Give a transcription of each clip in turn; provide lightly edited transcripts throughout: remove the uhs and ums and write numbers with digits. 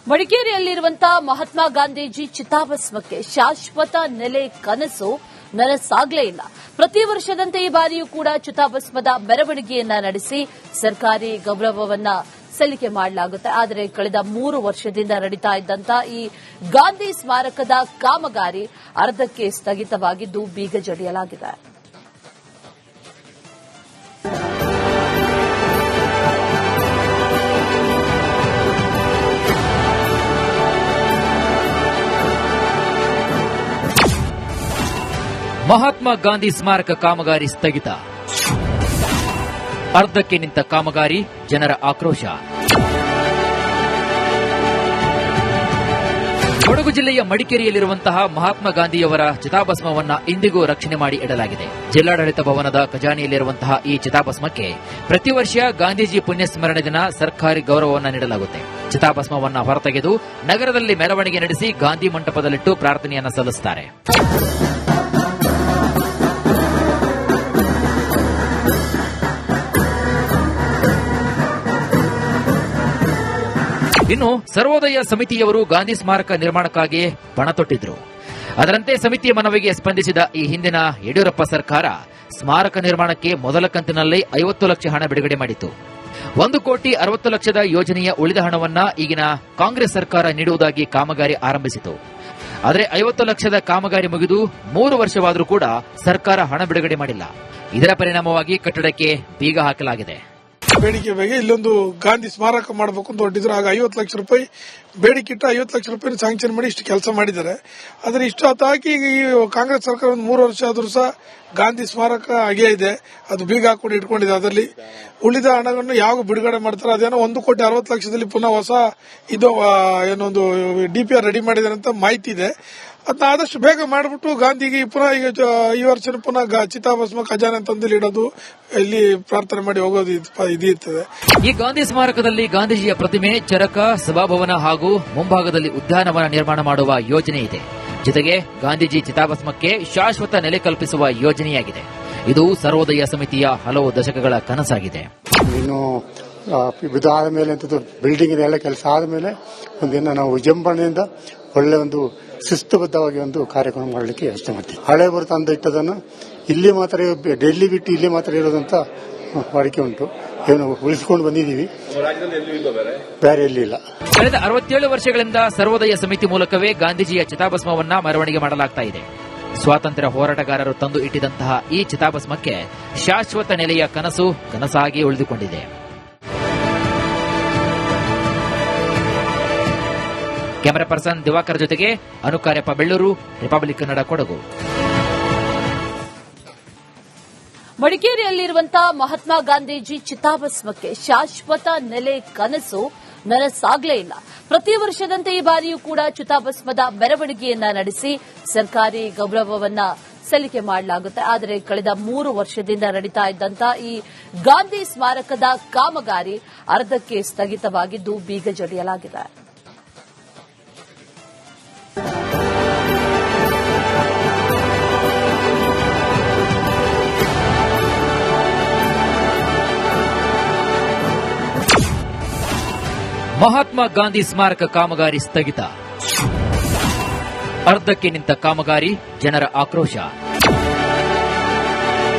ಮಡಿಕೇರಿಯಲ್ಲಿರುವಂತಹ ಮಹಾತ್ಮ ಗಾಂಧೀಜಿ ಚಿತಾಭಸ್ಮಕ್ಕೆ ಶಾಶ್ವತ ನೆಲೆ ಕನಸು ನನಸಾಗಲೇ ಇಲ್ಲ. ಪ್ರತಿ ವರ್ಷದಂತೆ ಈ ಬಾರಿಯೂ ಕೂಡ ಚಿತಾಭಸ್ಮದ ಮೆರವಣಿಗೆಯನ್ನ ನಡೆಸಿ ಸರ್ಕಾರಿ ಗೌರವವನ್ನ ಸಲ್ಲಿಕೆ ಮಾಡಲಾಗುತ್ತೆ. ಆದರೆ ಕಳೆದ 3 ವರ್ಷದಿಂದ ನಡೀತಾ ಇದ್ದಂತಹ ಈ ಗಾಂಧಿ ಸ್ಮಾರಕದ ಕಾಮಗಾರಿ ಅರ್ಧಕ್ಕೆ ಸ್ಥಗಿತವಾಗಿದ್ದು ಬೀಗ ಜಡಿಯಲಾಗಿದೆ. ಮಹಾತ್ಮ ಗಾಂಧಿ ಸ್ಮಾರಕ ಕಾಮಗಾರಿ ಸ್ಥಗಿತ. ಅರ್ಧಕ್ಕೆ ನಿಂತ ಕಾಮಗಾರಿ, ಜನರ ಆಕ್ರೋಶ. ಕೊಡಗು ಜಿಲ್ಲೆಯ ಮಡಿಕೇರಿಯಲ್ಲಿರುವಂತಹ ಮಹಾತ್ಮ ಗಾಂಧಿಯವರ ಚಿತಾಭಸ್ಮವನ್ನ ಇಂದಿಗೂ ರಕ್ಷಣೆ ಮಾಡಿ ಇಡಲಾಗಿದೆ. ಜಿಲ್ಲಾಡಳಿತ ಭವನದ ಖಜಾನೆಯಲ್ಲಿರುವಂತಹ ಈ ಚಿತಾಭಸ್ಮಕ್ಕೆ ಪ್ರತಿ ವರ್ಷ ಗಾಂಧೀಜಿ ಪುಣ್ಯಸ್ಮರಣೆ ದಿನ ಸರ್ಕಾರಿ ಗೌರವವನ್ನು ನೀಡಲಾಗುತ್ತೆ. ಚಿತಾಭಸ್ಮವನ್ನ ಹೊರತೆಗೆದು ನಗರದಲ್ಲಿ ಮೆರವಣಿಗೆ ನಡೆಸಿ ಗಾಂಧಿ ಮಂಟಪದಲ್ಲಿಟ್ಟು ಪ್ರಾರ್ಥನೆಯನ್ನ ಸಲ್ಲಿಸುತ್ತಾರೆ. ಇನ್ನು ಸರ್ವೋದಯ ಸಮಿತಿಯವರು ಗಾಂಧಿ ಸ್ಮಾರಕ ನಿರ್ಮಾಣಕ್ಕಾಗಿ ಪಣ ತೊಟ್ಟಿದ್ರು. ಅದರಂತೆ ಸಮಿತಿಯ ಮನವಿಗೆ ಸ್ಪಂದಿಸಿದ ಈ ಹಿಂದಿನ ಯಡಿಯೂರಪ್ಪ ಸರ್ಕಾರ ಸ್ಮಾರಕ ನಿರ್ಮಾಣಕ್ಕೆ ಮೊದಲ ಕಂತಿನಲ್ಲಿ 50 ಲಕ್ಷ ಹಣ ಬಿಡುಗಡೆ ಮಾಡಿತು. 1,60 ಲಕ್ಷದ ಯೋಜನೆಯ ಉಳಿದ ಹಣವನ್ನ ಈಗಿನ ಕಾಂಗ್ರೆಸ್ ಸರ್ಕಾರ ನೀಡುವುದಾಗಿ ಕಾಮಗಾರಿ ಆರಂಭಿಸಿತು. ಆದರೆ 50 ಲಕ್ಷದ ಕಾಮಗಾರಿ ಮುಗಿದು 3 ವರ್ಷವಾದರೂ ಕೂಡ ಸರ್ಕಾರ ಹಣ ಬಿಡುಗಡೆ ಮಾಡಿಲ್ಲ. ಇದರ ಪರಿಣಾಮವಾಗಿ ಕಟ್ಟಡಕ್ಕೆ ಬೀಗ ಹಾಕಲಾಗಿದೆ. ಬೇಡಿಕೆ ಬಗ್ಗೆ ಇಲ್ಲೊಂದು ಗಾಂಧಿ ಸ್ಮಾರಕ ಮಾಡಬೇಕು ಅಂತ ಹೊರಟಿದ್ರು. ಆಗ 50 ಲಕ್ಷ ರೂಪಾಯಿ ಬೇಡಿಕೆ ಇಟ್ಟು 50 ಲಕ್ಷ ರೂಪಾಯಿ ಸ್ಯಾಂಕ್ಷನ್ ಮಾಡಿ ಇಷ್ಟು ಕೆಲಸ ಮಾಡಿದ್ದಾರೆ. ಆದರೆ ಇಷ್ಟು ಹಾಕಿ ಈ ಕಾಂಗ್ರೆಸ್ ಸರ್ಕಾರ ಒಂದು 3 ವರ್ಷ ಆದ್ರೂ ಸಹ ಗಾಂಧಿ ಸ್ಮಾರಕ ಹಾಗೇ ಇದೆ. ಅದು ಬೀಗ ಹಾಕೊಂಡು ಇಟ್ಕೊಂಡಿದೆ. ಅದರಲ್ಲಿ ಉಳಿದ ಹಣವನ್ನು ಯಾವಾಗ ಬಿಡುಗಡೆ ಮಾಡ್ತಾರೆ, ಅದೇನೋ 1,60,00,000 ಪುನಃ ಹೊಸ ಇದು ಏನೊಂದು DPR ರೆಡಿ ಮಾಡಿದ್ದಾರೆ ಅಂತ ಮಾಹಿತಿ ಇದೆ. ಅದನ್ನ ಆದಷ್ಟು ಬೇಗ ಮಾಡಿಬಿಟ್ಟು ಗಾಂಧಿಗೆ ಪುನಃ ಈಗ ಈ ವರ್ಷ ಪುನಃ ಚಿತಾಭಸ್ಮ ಖಜಾನೆ ತಂದಲ್ಲಿ ಇಡೋದು, ಇಲ್ಲಿ ಪ್ರಾರ್ಥನೆ ಮಾಡಿ ಹೋಗೋದು ಇದಿರ್ತದೆ. ಈ ಗಾಂಧಿ ಸ್ಮಾರಕದಲ್ಲಿ ಗಾಂಧೀಜಿಯ ಪ್ರತಿಮೆ, ಚರಕ, ಸಭಾಭವನ ಹಾಗೂ ಮುಂಭಾಗದಲ್ಲಿ ಉದ್ಯಾನವನ ನಿರ್ಮಾಣ ಮಾಡುವ ಯೋಜನೆ ಇದೆ. ಜೊತೆಗೆ ಗಾಂಧೀಜಿ ಚಿತಾಭಸ್ಮಕ್ಕೆ ಶಾಶ್ವತ ನೆಲೆ ಕಲ್ಪಿಸುವ ಯೋಜನೆಯಾಗಿದೆ. ಇದು ಸರ್ವೋದಯ ಸಮಿತಿಯ ಹಲವು ದಶಕಗಳ ಕನಸಾಗಿದೆ. ಇನ್ನು ಇದಾದ ಮೇಲೆ ಬಿಲ್ಡಿಂಗ್ ಎಲ್ಲ ಕೆಲಸ ಆದಮೇಲೆ ಒಂದಿನ ನಾವು ವಿಜೃಂಭಣೆಯಿಂದ ಒಳ್ಳೆ ಒಂದು ಶಿಸ್ತುಬದ್ಧವಾಗಿ ಒಂದು ಕಾರ್ಯಕ್ರಮ ಮಾಡಲಿಕ್ಕೆ ವ್ಯವಸ್ಥೆ ಮಾಡ್ತೀವಿ. ಹಳೆ ಬರುತ್ತ ಅಂದ ಇಟ್ಟದನ್ನು ಇಲ್ಲಿ ಮಾತ್ರ, ಡೆಲ್ಲಿ ಬಿಟ್ಟು ಇಲ್ಲಿ ಮಾತ್ರ ಇರೋದಂತ ವಾಡಿಕೆ ಉಂಟು. ಏನು ಉಳಿಸಿಕೊಂಡು ಬಂದಿದ್ದೀವಿ, ಬೇರೆ ಎಲ್ಲಿ ಇಲ್ಲ. ಕಳೆದ 67 ವರ್ಷಗಳಿಂದ ಸರ್ವೋದಯ ಸಮಿತಿ ಮೂಲಕವೇ ಗಾಂಧೀಜಿಯ ಚಿತಾಭಸ್ಮವನ್ನ ಮೆರವಣಿಗೆ ಮಾಡಲಾಗ್ತಾ ಇದೆ. ಸ್ವಾತಂತ್ರ್ಯ ಹೋರಾಟಗಾರರು ತಂದು ಇಟ್ಟಿದಂತಹ ಈ ಚಿತಾಭಸ್ಮಕ್ಕೆ ಶಾಶ್ವತ ನೆಲೆಯ ಕನಸಾಗಿ ಉಳಿದುಕೊಂಡಿದೆ. ಕ್ಯಾಮರಾ ಪರ್ಸನ್ ದಿವಾಕರ್ ಜೊತೆಗೆ ಅನುಕಾರ್ಯಪ್ಪ ಬೆಳ್ಳೂರು, ರಿಪಬ್ಲಿಕ್ ಕನ್ನಡ, ಕೊಡಗು. ಮಡಿಕೇರಿಯಲ್ಲಿರುವಂತಹ ಮಹಾತ್ಮ ಗಾಂಧೀಜಿ ಚಿತಾಭಸ್ಮಕ್ಕೆ ಶಾಶ್ವತ ನೆಲೆ ಕನಸು ನನಸಾಗಲೇ ಇಲ್ಲ. ಪ್ರತಿ ವರ್ಷದಂತೆ ಈ ಬಾರಿಯೂ ಕೂಡ ಚಿತಾಭಸ್ಮದ ಮೆರವಣಿಗೆಯನ್ನ ನಡೆಸಿ ಸರ್ಕಾರಿ ಗೌರವವನ್ನ ಸಲ್ಲಿಕೆ ಮಾಡಲಾಗುತ್ತೆ. ಆದರೆ ಕಳೆದ 3 ವರ್ಷದಿಂದ ನಡೀತಾ ಇದ್ದಂತಹ ಈ ಗಾಂಧಿ ಸ್ಮಾರಕದ ಕಾಮಗಾರಿ ಅರ್ಧಕ್ಕೆ ಸ್ಥಗಿತವಾಗಿದ್ದು ಬೀಗ ಜಡಿಯಲಾಗಿದೆ. ಮಹಾತ್ಮ ಗಾಂಧಿ ಸ್ಮಾರಕ ಕಾಮಗಾರಿ ಸ್ಥಗಿತ. ಅರ್ಧಕ್ಕೆ ನಿಂತ ಕಾಮಗಾರಿ, ಜನರ ಆಕ್ರೋಶ.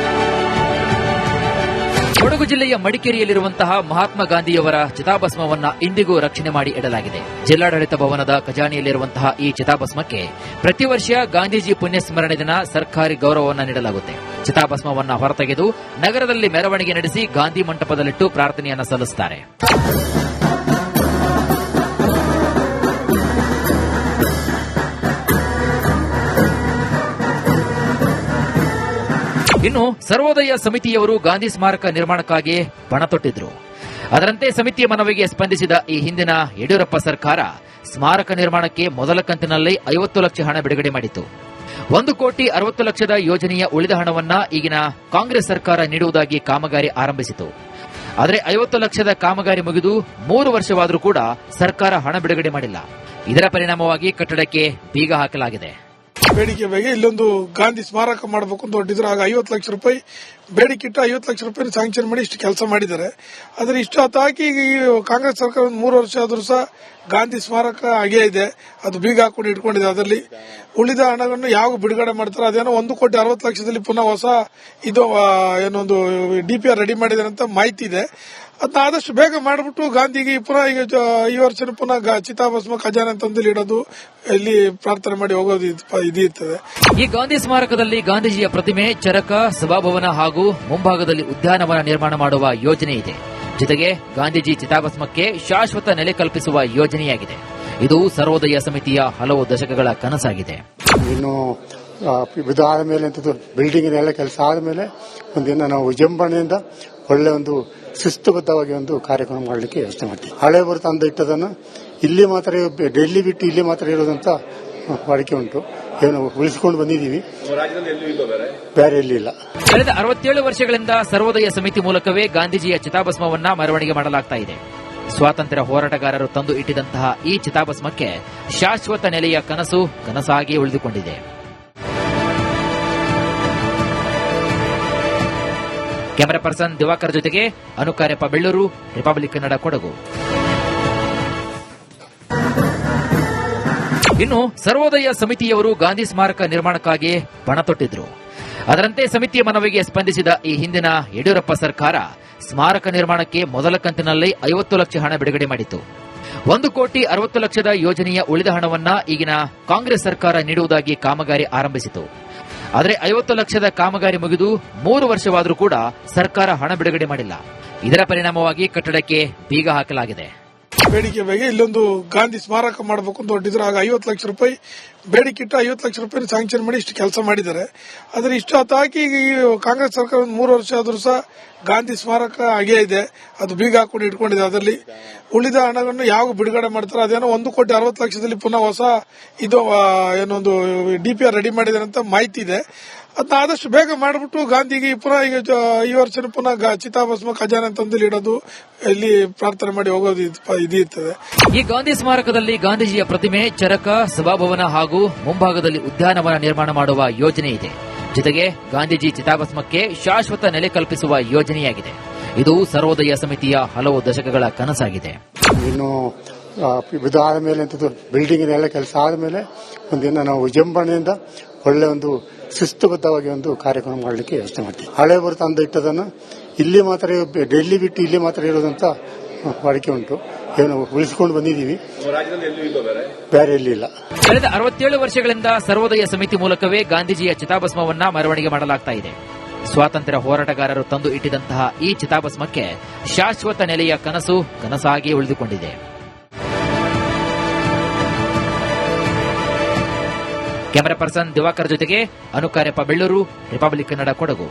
ಕೊಡಗು ಜಿಲ್ಲೆಯ ಮಡಿಕೇರಿಯಲ್ಲಿರುವಂತಹ ಮಹಾತ್ಮ ಗಾಂಧಿಯವರ ಚಿತಾಭಸ್ಮವನ್ನ ಇಂದಿಗೂ ರಕ್ಷಣೆ ಮಾಡಿ ಇಡಲಾಗಿದೆ. ಜಿಲ್ಲಾಡಳಿತ ಭವನದ ಖಜಾನೆಯಲ್ಲಿರುವಂತಹ ಈ ಚಿತಾಭಸ್ಮಕ್ಕೆ ಪ್ರತಿ ವರ್ಷ ಗಾಂಧೀಜಿ ಪುಣ್ಯಸ್ಮರಣೆ ದಿನ ಸರ್ಕಾರಿ ಗೌರವವನ್ನು ನೀಡಲಾಗುತ್ತೆ. ಚಿತಾಭಸ್ಮವನ್ನ ಹೊರತೆಗೆದು ನಗರದಲ್ಲಿ ಮೆರವಣಿಗೆ ನಡೆಸಿ ಗಾಂಧಿ ಮಂಟಪದಲ್ಲಿಟ್ಟು ಪ್ರಾರ್ಥನೆಯನ್ನ ಸಲ್ಲಿಸುತ್ತಾರೆ. ಇನ್ನು ಸರ್ವೋದಯ ಸಮಿತಿಯವರು ಗಾಂಧಿ ಸ್ಮಾರಕ ನಿರ್ಮಾಣಕ್ಕಾಗಿ ಪಣ ತೊಟ್ಟಿದ್ರು. ಅದರಂತೆ ಸಮಿತಿಯ ಮನವಿಗೆ ಸ್ಪಂದಿಸಿದ ಈ ಹಿಂದಿನ ಯಡಿಯೂರಪ್ಪ ಸರ್ಕಾರ ಸ್ಮಾರಕ ನಿರ್ಮಾಣಕ್ಕೆ ಮೊದಲ ಕಂತಿನಲ್ಲಿ 50 ಲಕ್ಷ ಹಣ ಬಿಡುಗಡೆ ಮಾಡಿತು. 1,60 ಲಕ್ಷದ ಯೋಜನೆಯ ಉಳಿದ ಹಣವನ್ನ ಈಗಿನ ಕಾಂಗ್ರೆಸ್ ಸರ್ಕಾರ ನೀಡುವುದಾಗಿ ಕಾಮಗಾರಿ ಆರಂಭಿಸಿತು. ಆದರೆ 50 ಲಕ್ಷದ ಕಾಮಗಾರಿ ಮುಗಿದು 3 ವರ್ಷವಾದರೂ ಕೂಡ ಸರ್ಕಾರ ಹಣ ಬಿಡುಗಡೆ ಮಾಡಿಲ್ಲ. ಇದರ ಪರಿಣಾಮವಾಗಿ ಕಟ್ಟಡಕ್ಕೆ ಬೀಗ ಹಾಕಲಾಗಿದೆ. ಬೇಡಿಕೆ ಬಗ್ಗೆ ಇಲ್ಲೊಂದು ಗಾಂಧಿ ಸ್ಮಾರಕ ಮಾಡಬೇಕು ಅಂತ ಹೊರಟಿದ್ರು. ಆಗ 50 ಲಕ್ಷ ರೂಪಾಯಿ ಬೇಡಿಕೆ ಇಟ್ಟು 50 ಲಕ್ಷ ರೂಪಾಯಿ ಸ್ಯಾಂಕ್ಷನ್ ಮಾಡಿ ಇಷ್ಟು ಕೆಲಸ ಮಾಡಿದ್ದಾರೆ. ಆದ್ರೆ ಇಷ್ಟು ಹಾಕಿ ಈ ಕಾಂಗ್ರೆಸ್ ಸರ್ಕಾರ 3 ವರ್ಷ ಆದ್ರೂ ಸಹ ಗಾಂಧಿ ಸ್ಮಾರಕ ಹಾಗೇ ಇದೆ. ಅದು ಬೀಗ ಹಾಕೊಂಡು ಇಟ್ಕೊಂಡಿದೆ. ಅದರಲ್ಲಿ ಉಳಿದ ಹಣವನ್ನು ಯಾವಾಗ ಬಿಡುಗಡೆ ಮಾಡ್ತಾರೆ, ಅದೇನೋ 1,60,00,000 ಪುನಃ ಹೊಸ ಇದು ಏನೊಂದು DPR ರೆಡಿ ಮಾಡಿದ್ದಾರೆ ಅಂತ ಮಾಹಿತಿ ಇದೆ. ಅದನ್ನ ಆದಷ್ಟು ಬೇಗ ಮಾಡಿಬಿಟ್ಟು ಗಾಂಧಿಗೆ ಪುನಃ ಈಗ ಈ ವರ್ಷ ಪುನಃ ಚಿತಾಭಸ್ಮ ಖಜಾನೆ ತಂದಲ್ಲಿ ಇಡೋದು, ಇಲ್ಲಿ ಪ್ರಾರ್ಥನೆ ಮಾಡಿ ಹೋಗೋದು ಇರ್ತದೆ. ಈ ಗಾಂಧಿ ಸ್ಮಾರಕದಲ್ಲಿ ಗಾಂಧೀಜಿಯ ಪ್ರತಿಮೆ, ಚರಕ, ಸಭಾಭವನ ಹಾಗೂ ಮುಂಭಾಗದಲ್ಲಿ ಉದ್ಯಾನವನ ನಿರ್ಮಾಣ ಮಾಡುವ ಯೋಜನೆ ಇದೆ. ಜೊತೆಗೆ ಗಾಂಧೀಜಿ ಚಿತಾಭಸ್ಮಕ್ಕೆ ಶಾಶ್ವತ ನೆಲೆ ಕಲ್ಪಿಸುವ ಯೋಜನೆಯಾಗಿದೆ. ಇದು ಸರ್ವೋದಯ ಸಮಿತಿಯ ಹಲವು ದಶಕಗಳ ಕನಸಾಗಿದೆ. ಇನ್ನು ಇದಾದ ಮೇಲೆ ಬಿಲ್ಡಿಂಗಿನೆಲ್ಲ ಕೆಲಸ ಆದಮೇಲೆ ಒಂದಿನ ನಾವು ವಿಜೃಂಭಣೆಯಿಂದ ಒಳ್ಳೆ ಒಂದು ಶಿಸ್ತುಬದ್ಧವಾಗಿ ಒಂದು ಕಾರ್ಯಕ್ರಮ ಮಾಡಲಿಕ್ಕೆ ವ್ಯವಸ್ಥೆ ಮಾಡ್ತೀವಿ. ಹಳೆ ತಂದು ಇಟ್ಟದನ್ನು ಇಲ್ಲಿ ಮಾತ್ರ, ಡೆಲ್ಲಿ ಬಿಟ್ಟು ಇಲ್ಲಿ ಮಾತ್ರ ಇರೋದಂತ ವಾಡಿಕೆ ಉಂಟು. ಏನು ಉಳಿಸಿಕೊಂಡು ಬಂದಿದ್ದೀವಿ, ಬೇರೆ ಎಲ್ಲಿ ಇಲ್ಲ. ಕಳೆದ 67 ವರ್ಷಗಳಿಂದ ಸರ್ವೋದಯ ಸಮಿತಿ ಮೂಲಕವೇ ಗಾಂಧೀಜಿಯ ಚಿತಾಭಸ್ಮವನ್ನ ಮೆರವಣಿಗೆ ಮಾಡಲಾಗ್ತಾ ಇದೆ. ಸ್ವಾತಂತ್ರ್ಯ ಹೋರಾಟಗಾರರು ತಂದು ಇಟ್ಟಿದಂತಹ ಈ ಚಿತಾಭಸ್ಮಕ್ಕೆ ಶಾಶ್ವತ ನೆಲೆಯ ಕನಸು ಕನಸಾಗಿ ಉಳಿದುಕೊಂಡಿದೆ. ಕ್ಯಾಮರಾ ಪರ್ಸನ್ ದಿವಾಕರ್ ಜೊತೆಗೆ ಅನುಕಾರ್ಯಪ್ಪ, ಬೆಳ್ಳೂರು, ರಿಪಬ್ಲಿಕ್ ಕನ್ನಡ, ಕೊಡಗು. ಇನ್ನು ಸರ್ವೋದಯ ಸಮಿತಿಯವರು ಗಾಂಧಿ ಸ್ಮಾರಕ ನಿರ್ಮಾಣಕ್ಕಾಗಿ ಪಣ ತೊಟ್ಟಿದ್ರು. ಅದರಂತೆ ಸಮಿತಿಯ ಮನವಿಗೆ ಸ್ಪಂದಿಸಿದ ಈ ಹಿಂದಿನ ಯಡಿಯೂರಪ್ಪ ಸರ್ಕಾರ ಸ್ಮಾರಕ ನಿರ್ಮಾಣಕ್ಕೆ ಮೊದಲ ಕಂತಿನಲ್ಲಿ 50 ಲಕ್ಷ ಹಣ ಬಿಡುಗಡೆ ಮಾಡಿತು. 1,60,00,000 ಯೋಜನೆಯ ಉಳಿದ ಹಣವನ್ನ ಈಗಿನ ಕಾಂಗ್ರೆಸ್ ಸರ್ಕಾರ ನೀಡುವುದಾಗಿ ಕಾಮಗಾರಿ ಆರಂಭಿಸಿತು. ಆದರೆ 50 ಲಕ್ಷದ ಕಾಮಗಾರಿ ಮುಗಿದು 3 ವರ್ಷವಾದರೂ ಕೂಡ ಸರ್ಕಾರ ಹಣ ಬಿಡುಗಡೆ ಮಾಡಿಲ್ಲ. ಇದರ ಪರಿಣಾಮವಾಗಿ ಕಟ್ಟಡಕ್ಕೆ ಬೀಗ ಹಾಕಲಾಗಿದೆ. ಬೇಡಿಕೆ ಬಗ್ಗೆ ಇಲ್ಲೊಂದು ಗಾಂಧಿ ಸ್ಮಾರಕ ಮಾಡಬೇಕು ಅಂತ ಹೊರಟಿದ್ರು. ಆಗ 50 ಲಕ್ಷ ರೂಪಾಯಿ ಬೇಡಿಕೆ ಇಟ್ಟು 50 ಲಕ್ಷ ರೂಪಾಯಿ ಸ್ಯಾಂಕ್ಷನ್ ಮಾಡಿ ಇಷ್ಟು ಕೆಲಸ ಮಾಡಿದ್ದಾರೆ. ಆದ್ರೆ ಇಷ್ಟು ಹಾಕಿ ಈ ಕಾಂಗ್ರೆಸ್ ಸರ್ಕಾರ 3 ವರ್ಷ ಆದ್ರೂ ಸಹ ಗಾಂಧಿ ಸ್ಮಾರಕ ಹಾಗೇ ಇದೆ. ಅದು ಬೀಗ ಹಾಕೊಂಡು ಇಟ್ಕೊಂಡಿದೆ. ಅದರಲ್ಲಿ ಉಳಿದ ಹಣವನ್ನು ಯಾವಾಗ ಬಿಡುಗಡೆ ಮಾಡ್ತಾರೆ, ಅದೇನೋ 1,60,00,000 ಪುನಃ ಹೊಸ ಇದು ಏನೊಂದು DPR ರೆಡಿ ಮಾಡಿದ್ದಾರೆ ಅಂತ ಮಾಹಿತಿ ಇದೆ. ಅದನ್ನ ಆದಷ್ಟು ಬೇಗ ಮಾಡಿಬಿಟ್ಟು ಗಾಂಧಿಗೆ ಪುನಃ ಈಗ ಈ ವರ್ಷ ಪುನಃ ಚಿತಾಭಸ್ಮ ಖಜಾನೆ ತಂದಲ್ಲಿ ಇಡೋದು, ಇಲ್ಲಿ ಪ್ರಾರ್ಥನೆ ಮಾಡಿ ಹೋಗೋದು ಇರ್ತದೆ. ಈ ಗಾಂಧಿ ಸ್ಮಾರಕದಲ್ಲಿ ಗಾಂಧೀಜಿಯ ಪ್ರತಿಮೆ, ಚರಕ, ಸಭಾಭವನ ಹಾಗೂ ಮುಂಭಾಗದಲ್ಲಿ ಉದ್ಯಾನವನ ನಿರ್ಮಾಣ ಮಾಡುವ ಯೋಜನೆ ಇದೆ. ಜೊತೆಗೆ ಗಾಂಧೀಜಿ ಚಿತಾಭಸ್ಮಕ್ಕೆ ಶಾಶ್ವತ ನೆಲೆ ಕಲ್ಪಿಸುವ ಯೋಜನೆಯಾಗಿದೆ. ಇದು ಸರ್ವೋದಯ ಸಮಿತಿಯ ಹಲವು ದಶಕಗಳ ಕನಸಾಗಿದೆ. ಇನ್ನು ಇದಾದ ಮೇಲೆ ಬಿಲ್ಡಿಂಗಿನೆಲ್ಲ ಕೆಲಸ ಆದಮೇಲೆ ಒಂದಿನ ನಾವು ವಿಜೃಂಭಣೆಯಿಂದ ಒಳ್ಳೆ ಒಂದು ಶಿಸ್ತುಬದ್ಧವಾಗಿ ಒಂದು ಕಾರ್ಯಕ್ರಮ ಮಾಡಲಿಕ್ಕೆ ವ್ಯವಸ್ಥೆ ಮಾಡ್ತೀವಿ. ಹಳೆ ತಂದು ಇಟ್ಟದನ್ನು ಇಲ್ಲಿ ಮಾತ್ರ, ಡೆಲ್ಲಿ ಬಿಟ್ಟು ಇಲ್ಲಿ ಮಾತ್ರ ಇರೋದಂತ ವಾಡಿಕೆ ಉಂಟು. ಏನು ಉಳಿಸಿಕೊಂಡು ಬಂದಿದ್ದೀವಿ, ಬೇರೆ ಎಲ್ಲಿ ಇಲ್ಲ. ಕಳೆದ 67 ವರ್ಷಗಳಿಂದ ಸರ್ವೋದಯ ಸಮಿತಿ ಮೂಲಕವೇ ಗಾಂಧೀಜಿಯ ಚಿತಾಭಸ್ಮವನ್ನ ಮೆರವಣಿಗೆ ಮಾಡಲಾಗ್ತಾ ಇದೆ. ಸ್ವಾತಂತ್ರ್ಯ ಹೋರಾಟಗಾರರು ತಂದು ಇಟ್ಟಿದಂತಹ ಈ ಚಿತಾಭಸ್ಮಕ್ಕೆ ಶಾಶ್ವತ ನೆಲೆಯ ಕನಸು ಕನಸಾಗಿ ಉಳಿದುಕೊಂಡಿದೆ. ಕ್ಯಾಮರಾ ಪರ್ಸನ್ ದಿವಾಕರ್ ಜೊತೆಗೆ ಅನುಕಾರ್ಯಪ್ಪ, ಬೆಳ್ಳೂರು, ರಿಪಬ್ಲಿಕ್ ಕನ್ನಡ, ಕೊಡಗು.